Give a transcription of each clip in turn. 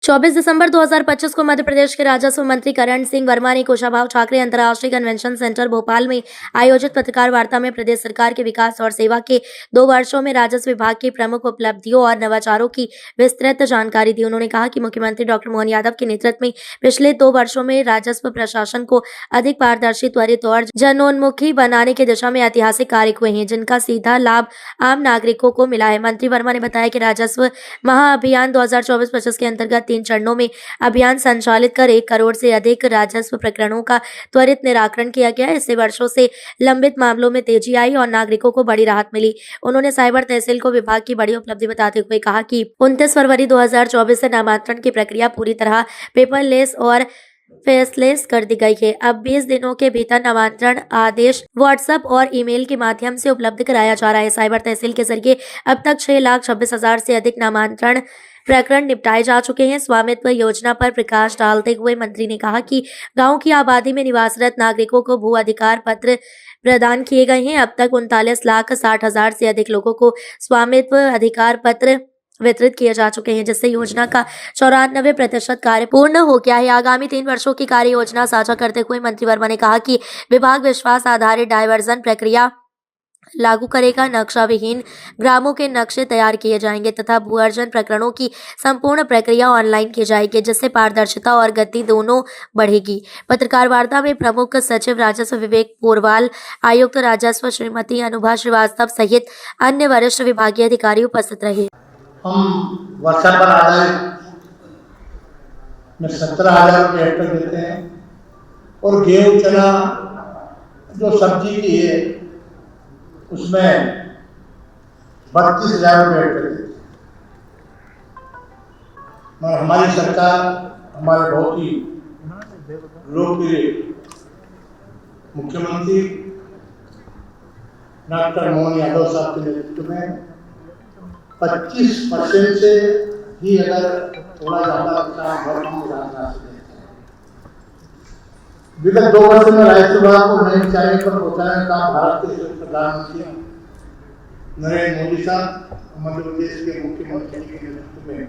24 दिसंबर 2025 को मध्य प्रदेश के राजस्व मंत्री करण सिंह वर्मा ने कुशाभाऊ ठाकरे अंतर्राष्ट्रीय कन्वेंशन सेंटर भोपाल में आयोजित पत्रकार वार्ता में प्रदेश सरकार के विकास और सेवा के 2 वर्षों में राजस्व विभाग की प्रमुख उपलब्धियों और नवाचारों की विस्तृत जानकारी दी। उन्होंने कहा कि मुख्यमंत्री डॉक्टर मोहन यादव के नेतृत्व में पिछले 2 वर्षों में राजस्व प्रशासन को अधिक पारदर्शी, त्वरित और जनोन्मुखी बनाने की दिशा में ऐतिहासिक कार्य हुए हैं, जिनका सीधा लाभ आम नागरिकों को मिला है। मंत्री वर्मा ने बताया कि राजस्व महाअभियान 2024-25 के अंतर्गत 3 चरणों में अभियान संचालित कर 1 करोड़ से अधिक राजस्व प्रकरणों का त्वरित निराकरण किया गया। इससे वर्षों से लंबित मामलों में तेजी आई और नागरिकों को बड़ी राहत मिली। उन्होंने साइबर तहसील को विभाग की बड़ी उपलब्धि बताते हुए कहा कि 29 फरवरी 2024 से नामांतरण की प्रक्रिया पूरी तरह पेपरलेस और फेसलेस कर दी गई है। अब 20 दिनों के भीतर नामांतरण आदेश व्हाट्सएप और ईमेल के माध्यम से उपलब्ध कराया जा रहा है। साइबर तहसील के जरिए अब तक 6,26,000 से अधिक नामांतरण प्रकरण निपटाए जा चुके हैं। स्वामित्व योजना पर प्रकाश डालते हुए मंत्री ने कहा कि गांव की आबादी में निवासरत नागरिकों को भू अधिकार पत्र प्रदान किए गए हैं। अब तक 39,60,000 से अधिक लोगों को स्वामित्व अधिकार पत्र वितरित किए जा चुके हैं, जिससे योजना का 94% कार्य पूर्ण हो गया है। आगामी 3 वर्षों की कार्य योजना साझा करते हुए मंत्री वर्मा ने कहा कि विभाग विश्वास आधारित डायवर्जन प्रक्रिया लागू करेगा। नक्शा विहीन ग्रामों के नक्शे तैयार किए जाएंगे तथा भू अर्जन प्रकरणों की संपूर्ण प्रक्रिया ऑनलाइन की जाएगी, जिससे पारदर्शिता और गति दोनों बढ़ेगी। पत्रकार वार्ता में प्रमुख सचिव राजस्व विवेक पोरवाल, आयुक्त राजस्व श्रीमती अनुभा श्रीवास्तव सहित अन्य वरिष्ठ विभागीय अधिकारी उपस्थित रहे। हम वर्षा पर आधारित में 17,000 रुपये हेक्टर देते हैं और गेहूं, चना जो सब्जी की है उसमें 32,000 रुपये हेक्टर देते हैं। मगर हमारी सरकार, हमारे बहुत ही लोकप्रिय मुख्यमंत्री डॉक्टर मोहन यादव साहब के नेतृत्व में 25% से ही अगर थोड़ा ज्यादा विगत 2 वर्षों में राजस्व विभाग को नई ऊंचाई पर पहुंचाने का भारत के प्रधानमंत्री नरेंद्र मोदी साहब, मध्य प्रदेश के मुख्यमंत्री के नेतृत्व में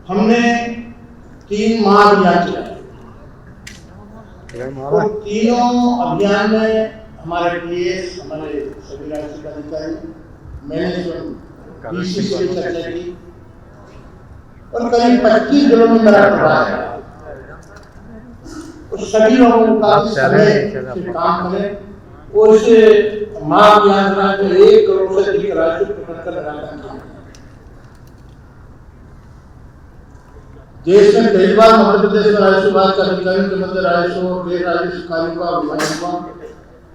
हमने 3 माह अभियान चलाया और तीनों अभियान में हमारे पीएस, हमारे सभी राजस्व अधिकारी, मैंने बीसीसी से चर्चा की और करीब 25 जिलों में मेरा प्रभाव है और सभी लोगों का समय से काम करें और इसे महाअभियान में 1 करोड़ से अधिक राजस्व प्रकरण का निराकरण किया। देश में पहली बार मध्य प्रदेश में राजस्व विभाग का अधिकारियों के मध्य राजस्व और गैर राजस्व कार्यों का विभाजन हुआ,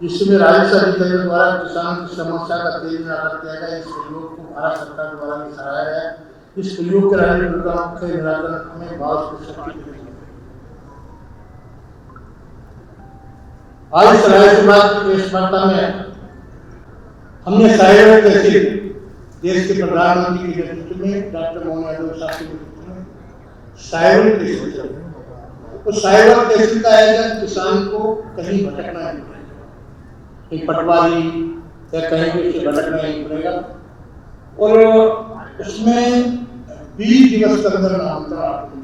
जिसमें राजस्व अधिकारियों द्वारा किसानों की समस्या का तेजी निराकरण किया गया। इस प्रयोग को भारत सरकार द्वारा भी सराहा गया। इस प्रयोग के राजस्व के निराकरण में बहुत कुछ शक्ति दी। आज इस राजस्व विभाग की प्रेस वार्ता में हमने साइबर तहसील, देश के प्रधानमंत्री के नेतृत्व में, डॉक्टर मोहन यादव साहब के नेतृत्व में साइबर तहसील तो साइबर तहसील का आयोजन किसान को कहीं भटकना नहीं पड़ेगा, एक पटवारी या कहीं भी उसे भटकना नहीं पड़ेगा और उसमें 20 दिवस के अंदर नामांतरण।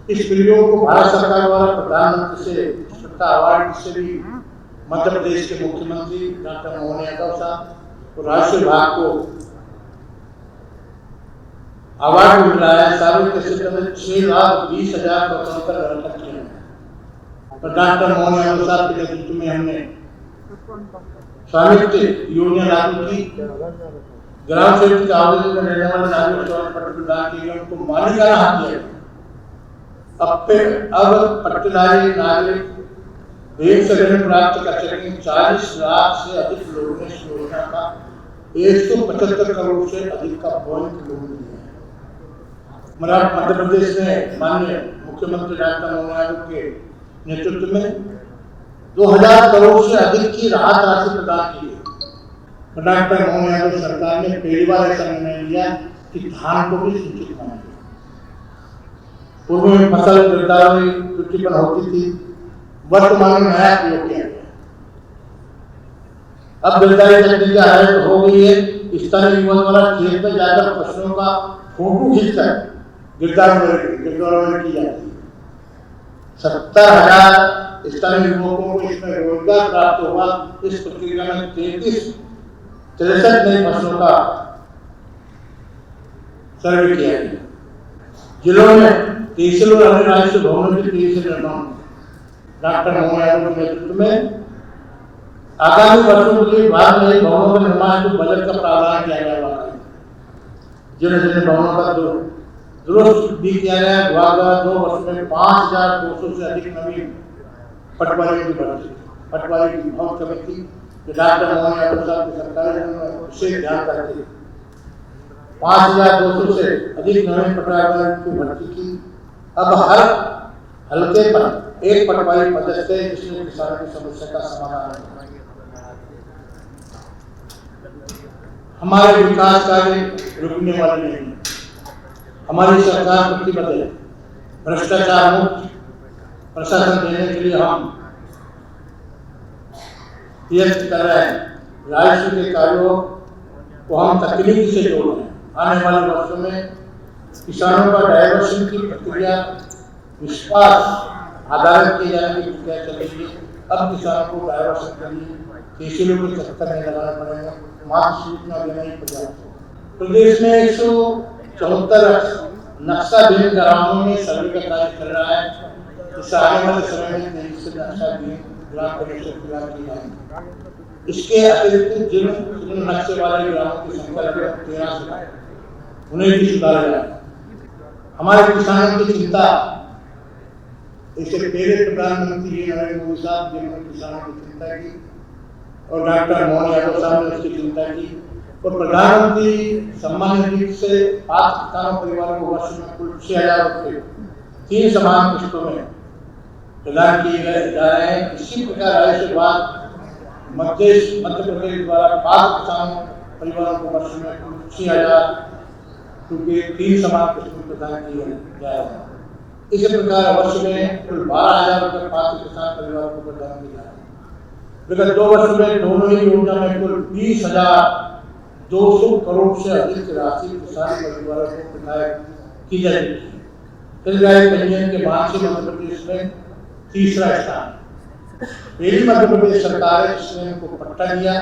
इस प्रयोग को भारत सरकार द्वारा प्रधानमंत्री से सत्ता अवार्ड से भी मध्य प्रदेश के मुख्यमंत्री डॉक्टर मोहन यादव साहब और राजस्व विभाग को अवार्ड मिल रहा है। सार्वजनिक क्षेत्र में 6,20,000 करोड़ का निराकरण किया है। डॉक्टर मोहन यादव साहब के नेतृत्व में हमने स्वामित्व योजना लागू की। ग्राम सेवक के आवेदन में रहने वाले नागरिक पट्टे प्रदान किए गए, उनको मालिकाना हक दिया। अब पट्टेदारी नागरिक बैंक से ऋण प्राप्त कर सकेंगे। 40 लाख से अधिक लोगों ने इस योजना का 175 करोड़ से अधिक का बैंक लोन लिया है। मध्य प्रदेश में माननीय मुख्यमंत्री डॉक्टर मोहन यादव के नेतृत्व में 2,000 करोड़ से अधिक की राहत राशि प्रदान की गई। डॉक्टर मोहन यादव सरकार ने पहली बार ऐसा निर्णय लिया कि धान को भी सूचित माना गया। पूर्व में फसल गिरदावरी त्रुटि पर होती थी, वर्तमान में नया प्रयोग किया गया। अब गिरदावरी तकनीक हो गई है, स्थानीय युवा द्वारा खेत में जाकर फसलों का फोटो खींचकर गिरदावरी की जाती है। 70,000 स्थानीय युवकों को इसमें रोजगार प्राप्त हुआ। इस प्रक्रिया में 63 नई फसलों का सर्वे किया गया। जिलों में तहसील और अन्य राज्य भवनों की तेजी से निर्माण डॉक्टर मोहन यादव के नेतृत्व में आगामी वर्षों के लिए बाद में भवनों के निर्माण को बजट का प्रावधान किया गया है। जिन भवनों का दुरुस्त भी किया गया। विभाग द्वारा 2 वर्ष में 5,200 से अधिक नवीन पटवारी की भर्ती, पटवारी की बहुत कमी थी। डॉक्टर मोहन यादव साहब की सरकार ने विशेष ध्यान रखते 5,200 से अधिक नवीन पटवारी की भर्ती की। अब हर हल्के पर एक पटवारी पदस्थ है, जिसमें किसानों की समस्या का समाधान है। हमारे विकास कार्य रुकने वाले नहीं। हमारी सरकार प्रतिबद्ध है। भ्रष्टाचार मुक्त प्रशासन देने के लिए हम प्रयत्न कर रहे हैं। राजस्व के कार्यों को हम तकनीकी से जोड़ रहे हैं। आने वाले वर्षों में किसानों का डायवर्सन की प्रक्रिया विश्वास आधारित किए जाने की प्रक्रिया चलेगी। अब किसानों को डायवर्सन के लिए तहसीलों के चक्कर में लगाना पड़ेगा। मात्र सूचना देना ही पर्याप्त। प्रदेश में 174 नक्शाधीन ग्रामों में सर्वे का कार्य चल रहा है। इस आने वाले समय में 23 नक्शाधीन ग्राम परिषद तैयार की जाएंगी। इसके अतिरिक्त जिन नक्शे वाले ग्रामों की संख्या लगभग 13 से उन्हें भी सुधारा जाएगा। हमारे किसानों की चिंता, इससे पहले प्रधानमंत्री नरेंद्र मोदी साहब जिन्होंने किसानों की चिंता की और डॉक्टर मोहन यादव साहब ने उसकी चिंता की और प्रधानमंत्री सम्मान निधि से पात्र किसानों परिवारों को वर्ष में कुल 6,000 रुपये 3 समान किस्तों में प्रदान किए जा रहे हैं। इसी प्रकार आयुष्य बाद मध्य प्रदेश द्वारा पात्र किसानों परिवारों को वर्ष में कुल 6,000 रुपये 3 समान किस्तों में प्रदान किए जा रहे हैं। इसी प्रकार वर्ष में कुल 12,000 रुपये पात्र किसान परिवारों को प्रदान किए जा रहे हैं। विगत 2 वर्ष में दोनों ही योजना में कुल 20,200 करोड़ से अधिक राशि किसान परिवारों को प्रदान की जा रही है। पंजीयन के बाद से मध्य प्रदेश में 3रा स्थान। पहली मध्य प्रदेश सरकार ने इसने को पट्टा दिया।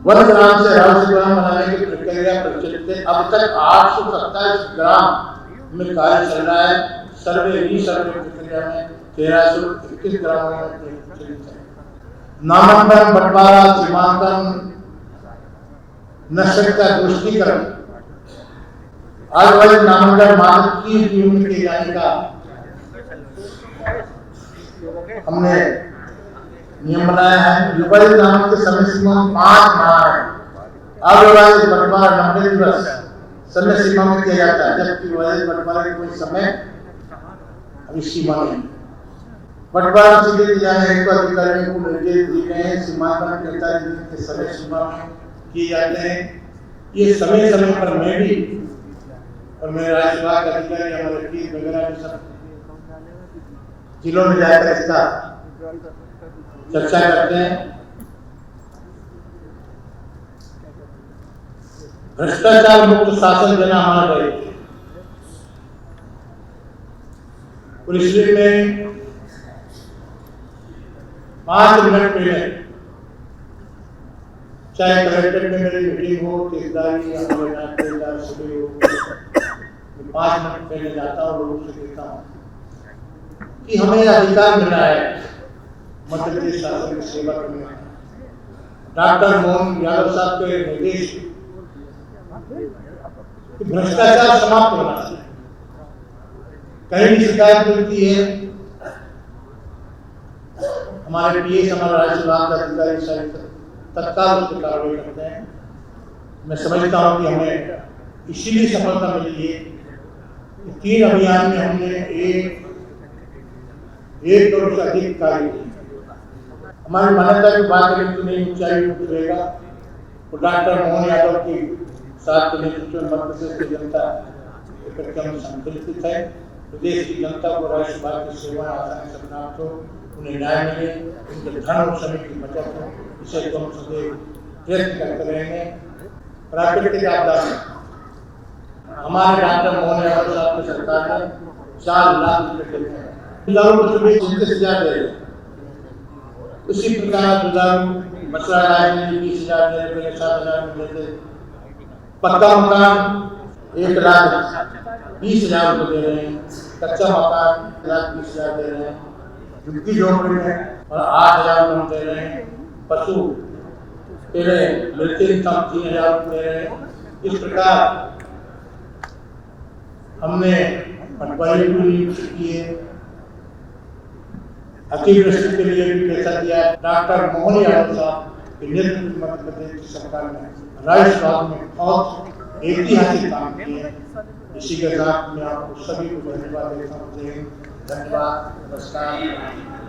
वन ग्राम से राष्ट्रीय ग्राम बनाने की प्रक्रिया प्रचलित है। अब तक 827 ग्राम में कार्य चल रहा है। सर्वे प्रक्रिया में 1321 ग्रामों में प्रचलित है। नामांकन, बंटवारा, सीमांकन, नस्ल का दृष्टिकरण आज वाले नामांकन मानक की नियम किए जाने का हमने नियम बनाया है। विवादित नामक के समय सीमा 5 माह है। अविवादित बंटवारा 90 दिवस समय सीमा में किया जाता है, जबकि विवादित बंटवारे की कोई समय अभी सीमा नहीं। बंटवारा सीधे किए जाने हेतु अधिकारियों को निर्देश दिए गए हैं। सीमांकन 45 दिन के समय सीमा में किए जाते हैं। ये समय पर मैं भी और मेरे राज्य विभाग के अधिकारी हमारे टीम वगैरह भी सब जिलों में जाकर इसका चर्चा करते हैं। भ्रष्टाचार मुक्त शासन देना हमारा दायित्व है और इसलिए मैं 5 मिनट पहले, चाहे कलेक्टर में मेरी मीटिंग हो, ठेकेदारी या ठेकेदार सभी हो, 5 मिनट पहले जाता हूँ, लोगों से कहता हूँ कि हमें अधिकार मिला है मध्य प्रदेश शासन की सेवा करने का। डॉक्टर मोहन यादव साहब के निर्देश कि भ्रष्टाचार समाप्त होना चाहिए। कहीं भी शिकायत मिलती है, हमारे पीएस, हमारा राज्य विभाग का अधिकारी साहित्य तत्काल उस पर कार्रवाई करते हैं। मैं समझता हूँ कि हमें इसीलिए सफलता मिली है कि 3 अभियान में हमने एक करोड़ से अधिक कार्य किए। हमारी मान्यता की बात करें तो नई ऊंचाई उतरेगा और डॉक्टर मोहन यादव की साथ के नेतृत्व में मध्य प्रदेश की जनता एकदम संतुलित है। प्रदेश की जनता को राज्य विभाग की सेवा आसानी से प्राप्त हो, उन्हें न्याय मिले, उनके धन और समय की बचत हो, इसे तो हम सदैव प्रयत्न करते रहेंगे प्राकृतिक आपदा में हमारे डॉक्टर मोहन यादव साहब की सरकार ने 4 लाख रुपए देते हैं। दुधारू पशु भी 29,000 दे रहे हैं। उसी प्रकार दुधारू मछुआ राज ने 20,000 दे रहे हैं, 7,000 में देते। पक्का मकान 1,20,000 रुपए दे रहे हैं, कच्चा मकान 1,20,000 दे रहे हैं, झुग्गी झोपड़ी में और 8,000 हम दे रहे हैं, पशु तेरे मृत्यु कम 3,000 दे रहे हैं। इस प्रकार हमने पटवारी को नियुक्त किए, अतिवृष्टि के लिए भी पैसा दिया। डॉक्टर मोहन यादव साहब के नेतृत्व में मध्य प्रदेश की सरकार ने राज्य विभाग में बहुत ऐतिहासिक काम किए। इसी के साथ मैं आपको सभी को धन्यवाद देता हूँ। धन्यवाद, नमस्कार।